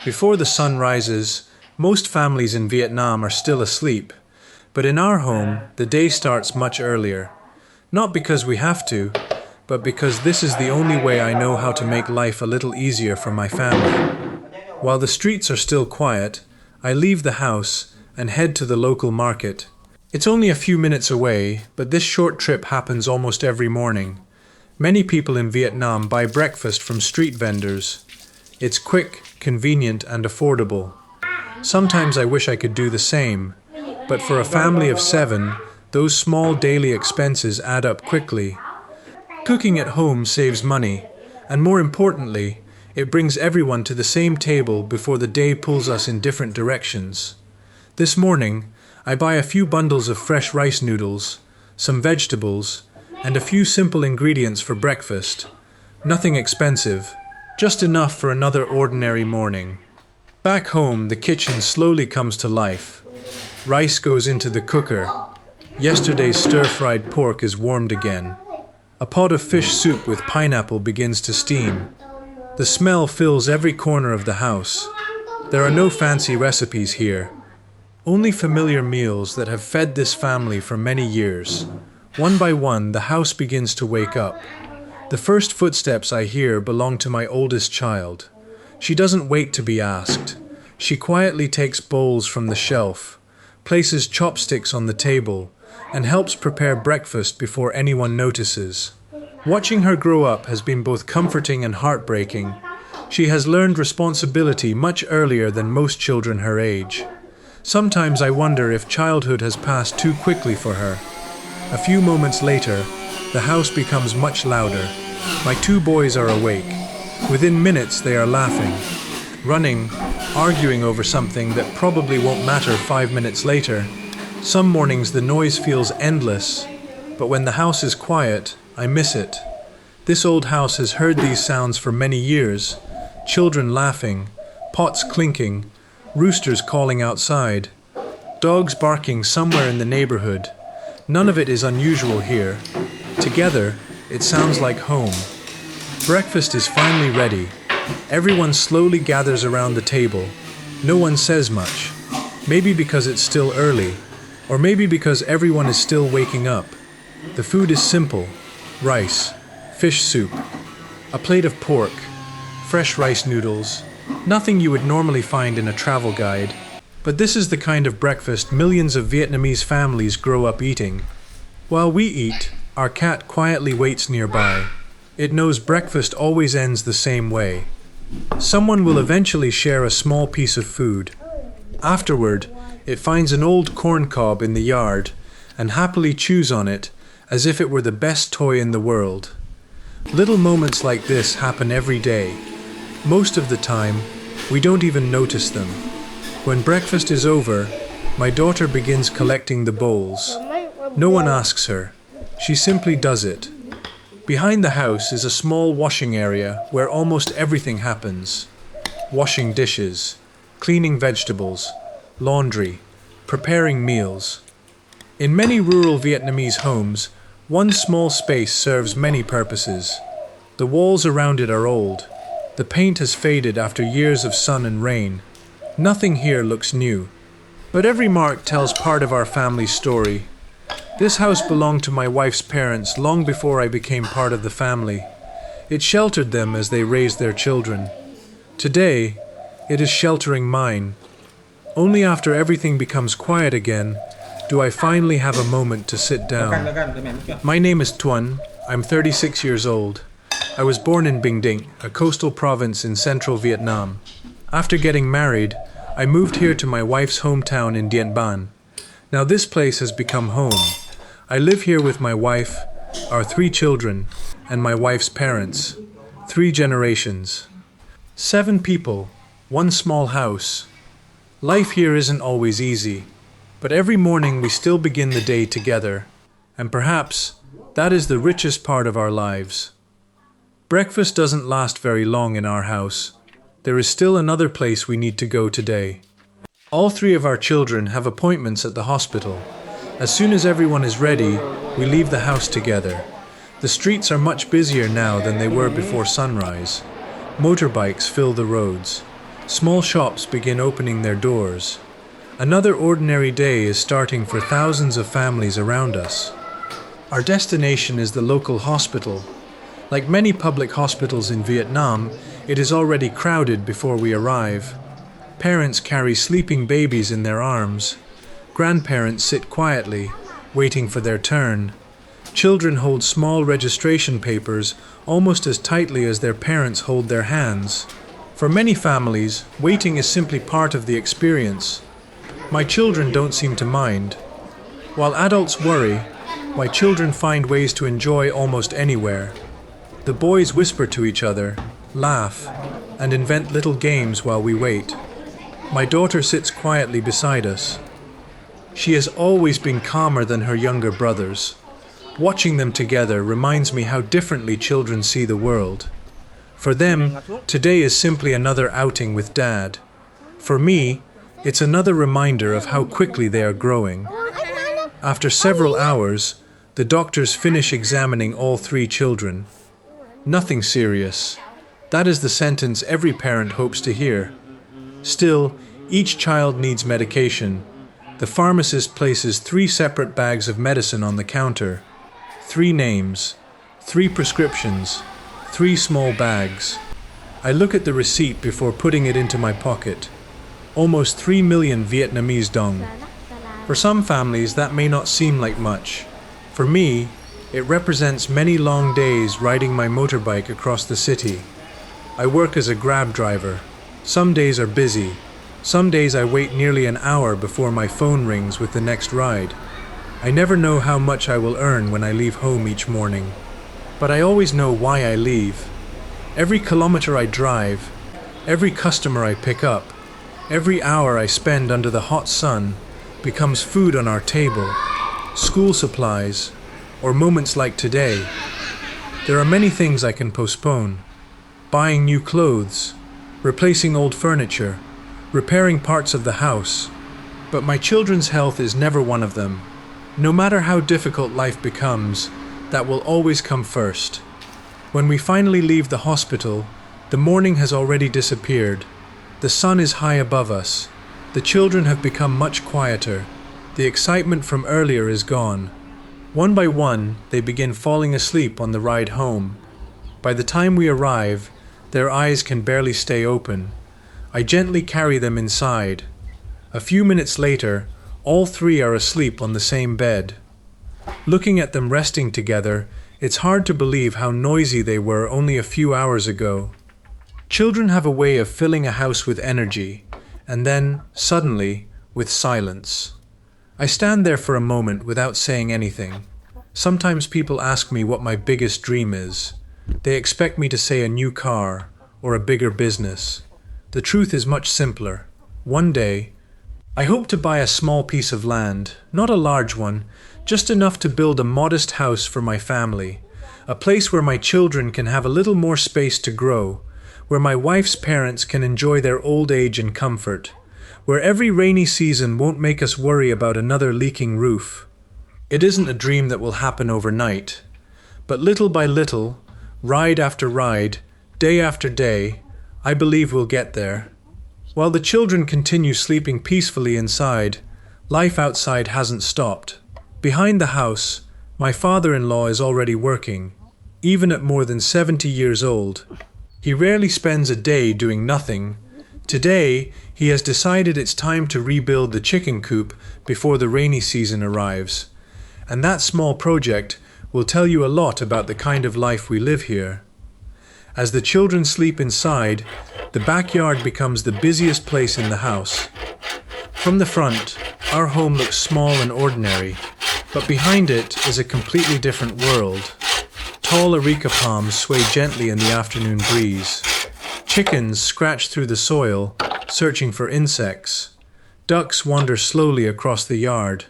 Before the sun rises, most families in Vietnam are still asleep. But in our home, the day starts much earlier. Not because we have to, but because this is the only way I know how to make life a little easier for my family. While the streets are still quiet, I leave the house and head to the local market. It's only a few minutes away, but this short trip happens almost every morning. Many people in Vietnam buy breakfast from street vendors. It's quick, convenient, and affordable. Sometimes I wish I could do the same, but for a family of 7, those small daily expenses add up quickly. Cooking at home saves money, and more importantly, it brings everyone to the same table before the day pulls us in different directions. This morning, I buy a few bundles of fresh rice noodles, some vegetables, and a few simple ingredients for breakfast. Nothing expensive, just enough for another ordinary morning. Back home, the kitchen slowly comes to life. Rice goes into the cooker. Yesterday's stir-fried pork is warmed again. A pot of fish soup with pineapple begins to steam. The smell fills every corner of the house. There are no fancy recipes here. Only familiar meals that have fed this family for many years. One by one, the house begins to wake up. The first footsteps I hear belong to my oldest child. She doesn't wait to be asked. She quietly takes bowls from the shelf, places chopsticks on the table, and helps prepare breakfast before anyone notices. Watching her grow up has been both comforting and heartbreaking. She has learned responsibility much earlier than most children her age. Sometimes I wonder if childhood has passed too quickly for her. A few moments later, the house becomes much louder. My 2 boys are awake. Within minutes they are laughing, running, arguing over something that probably won't matter 5 minutes later. Some mornings the noise feels endless, but when the house is quiet, I miss it. This old house has heard these sounds for many years. Children laughing, pots clinking, roosters calling outside, dogs barking somewhere in the neighborhood. None of it is unusual here. Together, it sounds like home. Breakfast is finally ready. Everyone slowly gathers around the table. No one says much. Maybe because it's still early, or maybe because everyone is still waking up. The food is simple: rice, fish soup, a plate of pork, fresh rice noodles, nothing you would normally find in a travel guide. But this is the kind of breakfast millions of Vietnamese families grow up eating. While we eat, our cat quietly waits nearby. It knows breakfast always ends the same way. Someone will eventually share a small piece of food. Afterward, it finds an old corn cob in the yard and happily chews on it as if it were the best toy in the world. Little moments like this happen every day. Most of the time, we don't even notice them. When breakfast is over, my daughter begins collecting the bowls. No one asks her. She simply does it. Behind the house is a small washing area where almost everything happens. Washing dishes, cleaning vegetables, laundry, preparing meals. In many rural Vietnamese homes, one small space serves many purposes. The walls around it are old. The paint has faded after years of sun and rain. Nothing here looks new. But every mark tells part of our family's story. This house belonged to my wife's parents long before I became part of the family. It sheltered them as they raised their children. Today, it is sheltering mine. Only after everything becomes quiet again do I finally have a moment to sit down. My name is Tuấn. I'm 36 years old. I was born in Bình Định, a coastal province in central Vietnam. After getting married, I moved here to my wife's hometown in Dien Ban. Now this place has become home. I live here with my wife, our 3 children, and my wife's parents. 3 generations. 7 people, 1 small house. Life here isn't always easy, but every morning we still begin the day together, and perhaps that is the richest part of our lives. Breakfast doesn't last very long in our house. There is still another place we need to go today. All 3 of our children have appointments at the hospital. As soon as everyone is ready, we leave the house together. The streets are much busier now than they were before sunrise. Motorbikes fill the roads. Small shops begin opening their doors. Another ordinary day is starting for thousands of families around us. Our destination is the local hospital. Like many public hospitals in Vietnam, it is already crowded before we arrive. Parents carry sleeping babies in their arms. Grandparents sit quietly, waiting for their turn. Children hold small registration papers almost as tightly as their parents hold their hands. For many families, waiting is simply part of the experience. My children don't seem to mind. While adults worry, my children find ways to enjoy almost anywhere. The boys whisper to each other, laugh, and invent little games while we wait. My daughter sits quietly beside us. She has always been calmer than her younger brothers. Watching them together reminds me how differently children see the world. For them, today is simply another outing with Dad. For me, it's another reminder of how quickly they are growing. After several hours, the doctors finish examining all three children. Nothing serious. That is the sentence every parent hopes to hear. Still, each child needs medication. The pharmacist places 3 separate bags of medicine on the counter. 3 names, 3 prescriptions, 3 small bags. I look at the receipt before putting it into my pocket. Almost 3 million Vietnamese dong. For some families, that may not seem like much. For me, it represents many long days riding my motorbike across the city. I work as a Grab driver. Some days are busy. Some days I wait nearly an hour before my phone rings with the next ride. I never know how much I will earn when I leave home each morning. But I always know why I leave. Every kilometer I drive, every customer I pick up, every hour I spend under the hot sun becomes food on our table, school supplies, or moments like today. There are many things I can postpone. Buying new clothes, replacing old furniture, repairing parts of the house. But my children's health is never one of them. No matter how difficult life becomes, that will always come first. When we finally leave the hospital, the morning has already disappeared. The sun is high above us. The children have become much quieter. The excitement from earlier is gone. One by one, they begin falling asleep on the ride home. By the time we arrive, their eyes can barely stay open. I gently carry them inside. A few minutes later, all 3 are asleep on the same bed. Looking at them resting together, it's hard to believe how noisy they were only a few hours ago. Children have a way of filling a house with energy, and then, suddenly, with silence. I stand there for a moment without saying anything. Sometimes people ask me what my biggest dream is. They expect me to say a new car or a bigger business. The truth is much simpler. One day, I hope to buy a small piece of land, not a large one, just enough to build a modest house for my family, a place where my children can have a little more space to grow, where my wife's parents can enjoy their old age in comfort, where every rainy season won't make us worry about another leaking roof. It isn't a dream that will happen overnight, but little by little, ride after ride, day after day, I believe we'll get there. While the children continue sleeping peacefully inside, life outside hasn't stopped. Behind the house, my father-in-law is already working, even at more than 70 years old. He rarely spends a day doing nothing. Today, he has decided it's time to rebuild the chicken coop before the rainy season arrives. And that small project will tell you a lot about the kind of life we live here. As the children sleep inside, the backyard becomes the busiest place in the house. From the front, our home looks small and ordinary, but behind it is a completely different world. Tall areca palms sway gently in the afternoon breeze. Chickens scratch through the soil, searching for insects. Ducks wander slowly across the yard.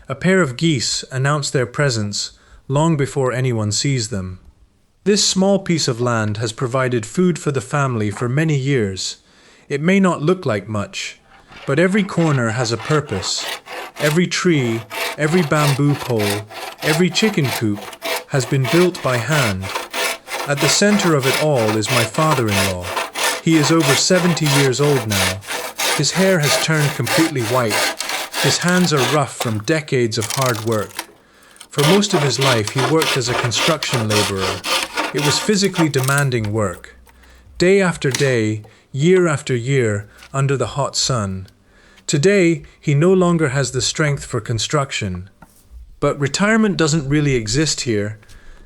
A pair of geese announce their presence long before anyone sees them. This small piece of land has provided food for the family for many years. It may not look like much, but every corner has a purpose. Every tree, every bamboo pole, every chicken coop has been built by hand. At the center of it all is my father-in-law. He is over 70 years old now. His hair has turned completely white. His hands are rough from decades of hard work. For most of his life, he worked as a construction laborer. It was physically demanding work. Day after day, year after year, under the hot sun. Today, he no longer has the strength for construction. But retirement doesn't really exist here.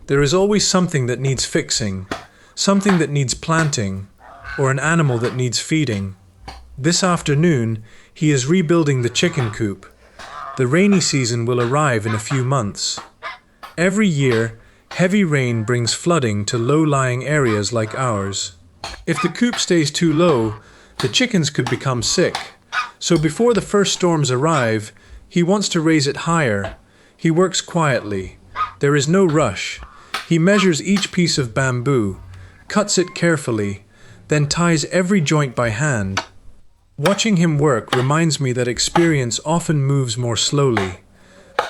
There is always something that needs fixing, something that needs planting, or an animal that needs feeding. This afternoon, he is rebuilding the chicken coop. The rainy season will arrive in a few months. Every year, heavy rain brings flooding to low-lying areas like ours. If the coop stays too low, the chickens could become sick. So before the first storms arrive, he wants to raise it higher. He works quietly. There is no rush. He measures each piece of bamboo, cuts it carefully, then ties every joint by hand. Watching him work reminds me that experience often moves more slowly,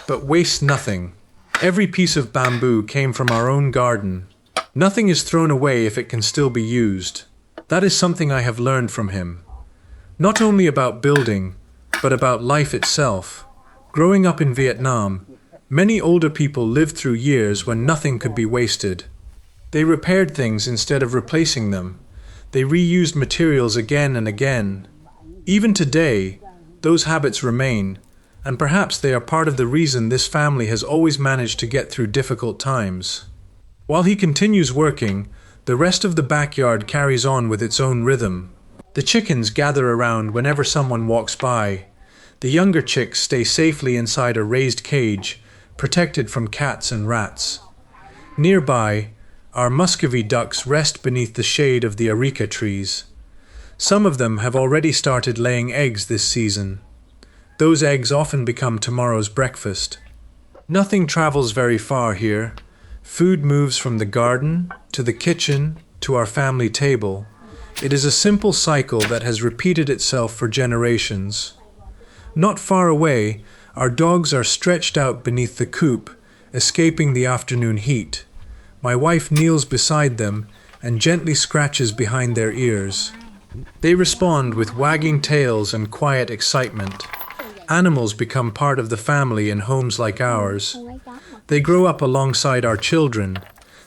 but wastes nothing. Every piece of bamboo came from our own garden. Nothing is thrown away if it can still be used. That is something I have learned from him. Not only about building, but about life itself. Growing up in Vietnam, many older people lived through years when nothing could be wasted. They repaired things instead of replacing them. They reused materials again and again. Even today, those habits remain, and perhaps they are part of the reason this family has always managed to get through difficult times. While he continues working, the rest of the backyard carries on with its own rhythm. The chickens gather around whenever someone walks by. The younger chicks stay safely inside a raised cage, protected from cats and rats. Nearby, our Muscovy ducks rest beneath the shade of the areca trees. Some of them have already started laying eggs this season. Those eggs often become tomorrow's breakfast. Nothing travels very far here. Food moves from the garden, to the kitchen, to our family table. It is a simple cycle that has repeated itself for generations. Not far away, our dogs are stretched out beneath the coop, escaping the afternoon heat. My wife kneels beside them and gently scratches behind their ears. They respond with wagging tails and quiet excitement. Animals become part of the family in homes like ours. They grow up alongside our children.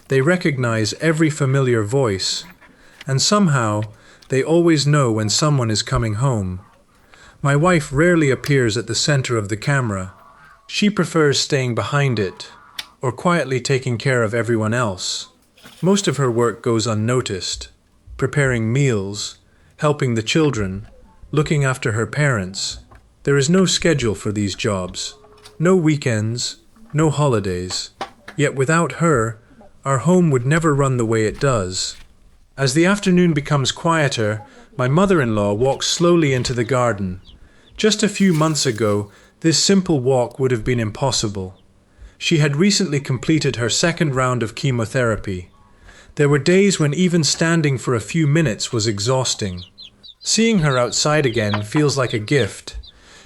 They recognize every familiar voice. And somehow, they always know when someone is coming home. My wife rarely appears at the center of the camera. She prefers staying behind it, or quietly taking care of everyone else. Most of her work goes unnoticed, preparing meals, helping the children, looking after her parents. There is no schedule for these jobs, no weekends, no holidays. Yet without her, our home would never run the way it does. As the afternoon becomes quieter, my mother-in-law walks slowly into the garden. Just a few months ago, this simple walk would have been impossible. She had recently completed her second round of chemotherapy. There were days when even standing for a few minutes was exhausting. Seeing her outside again feels like a gift.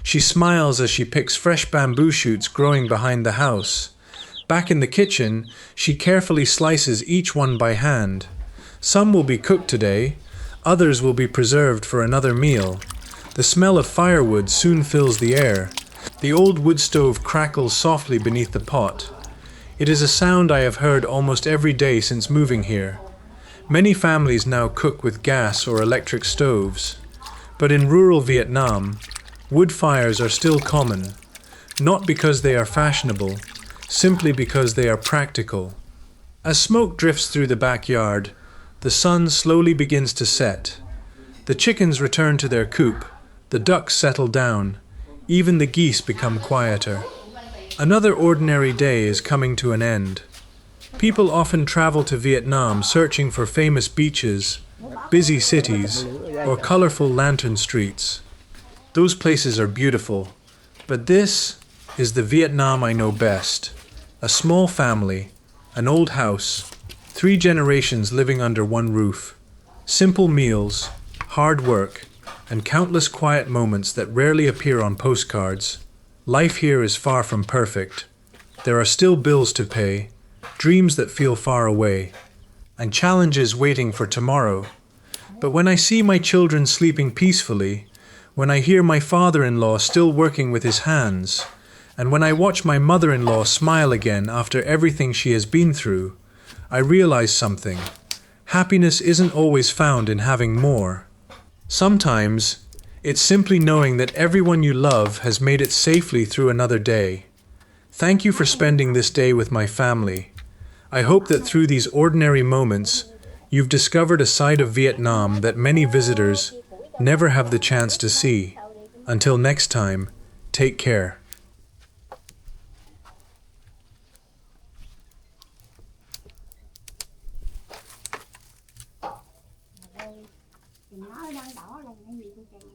She smiles as she picks fresh bamboo shoots growing behind the house. Back in the kitchen, she carefully slices each one by hand. Some will be cooked today, others will be preserved for another meal. The smell of firewood soon fills the air. The old wood stove crackles softly beneath the pot. It is a sound I have heard almost every day since moving here. Many families now cook with gas or electric stoves. But in rural Vietnam, wood fires are still common, not because they are fashionable, simply because they are practical. As smoke drifts through the backyard, the sun slowly begins to set. The chickens return to their coop, the ducks settle down, even the geese become quieter. Another ordinary day is coming to an end. People often travel to Vietnam searching for famous beaches, busy cities, or colorful lantern streets. Those places are beautiful, but this is the Vietnam I know best. A small family, an old house, 3 generations living under one roof. Simple meals, hard work, and countless quiet moments that rarely appear on postcards. Life here is far from perfect. There are still bills to pay, dreams that feel far away, and challenges waiting for tomorrow. But when I see my children sleeping peacefully, when I hear my father-in-law still working with his hands, and when I watch my mother-in-law smile again after everything she has been through, I realize something. Happiness isn't always found in having more. Sometimes, it's simply knowing that everyone you love has made it safely through another day. Thank you for spending this day with my family. I hope that through these ordinary moments, you've discovered a side of Vietnam that many visitors never have the chance to see. Until next time, take care. Thì nó đang đỏ là cái gì tôi chạy